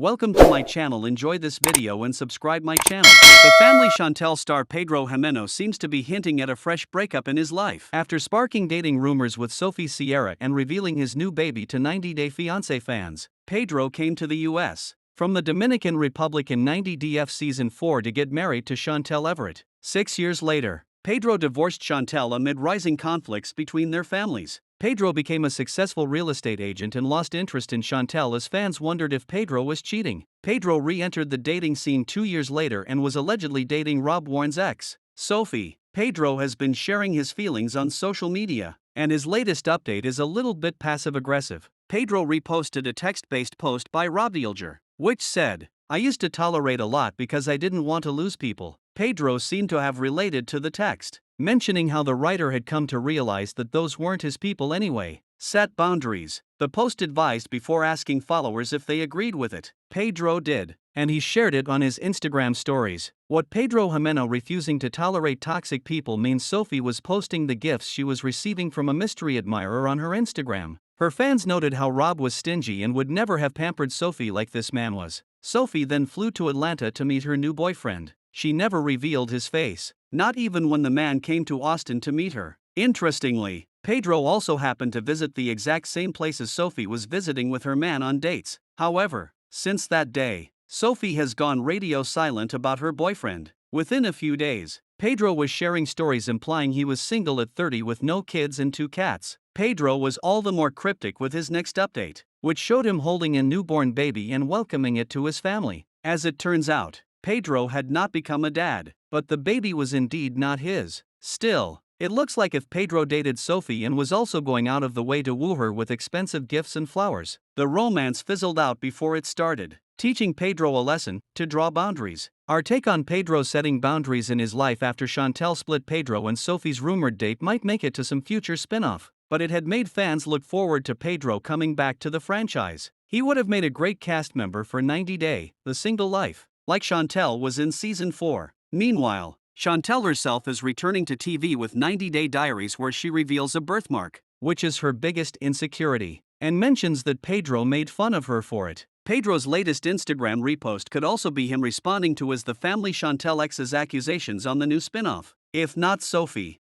Welcome to my channel. Enjoy this video and subscribe my channel. The family Chantel star Pedro Jimeno seems to be hinting at a fresh breakup in his life. After sparking dating rumors with Sophie and revealing his new baby to 90-day Fiance fans, Pedro came to the US from the Dominican Republic in 90DF Season 4 to get married to Chantel Everett. 6 years later, Pedro divorced Chantel amid rising conflicts between their families. Pedro became a successful real estate agent and lost interest in Chantel as fans wondered if Pedro was cheating. Pedro re-entered the dating scene 2 years later and was allegedly dating Rob Warren's ex, Sophie. Pedro has been sharing his feelings on social media, and his latest update is a little bit passive-aggressive. Pedro reposted a text-based post by Rob which said, "I used to tolerate a lot because I didn't want to lose people." Pedro seemed to have related to the text, mentioning how the writer had come to realize that those weren't his people anyway. Set boundaries. The post advised before asking followers if they agreed with it. Pedro did, and he shared it on his Instagram stories. What Pedro Jimeno refusing to tolerate toxic people means Sophie was posting the gifts she was receiving from a mystery admirer on her Instagram. Her fans noted how Rob was stingy and would never have pampered Sophie like this man was. Sophie then flew to Atlanta to meet her new boyfriend. She never revealed his face, not even when the man came to Austin to meet her. Interestingly, Pedro also happened to visit the exact same places Sophie was visiting with her man on dates. However, since that day, Sophie has gone radio silent about her boyfriend. Within a few days, Pedro was sharing stories implying he was single at 30 with no kids and 2 cats. Pedro was all the more cryptic with his next update, which showed him holding a newborn baby and welcoming it to his family. As it turns out, Pedro had not become a dad, but the baby was indeed not his. Still, it looks like if Pedro dated Sophie and was also going out of the way to woo her with expensive gifts and flowers, the romance fizzled out before it started, teaching Pedro a lesson to draw boundaries. Our take on Pedro setting boundaries in his life after Chantel split. Pedro and Sophie's rumored date might make it to some future spin-off, but it had made fans look forward to Pedro coming back to the franchise. He would have made a great cast member for 90 Day, The Single Life, like Chantel was in Season 4. Meanwhile, Chantel herself is returning to TV with 90 Day Diaries, where she reveals a birthmark, which is her biggest insecurity, and mentions that Pedro made fun of her for it. Pedro's latest Instagram repost could also be him responding to the family Chantel ex's accusations on the new spin-off. If not Sophie,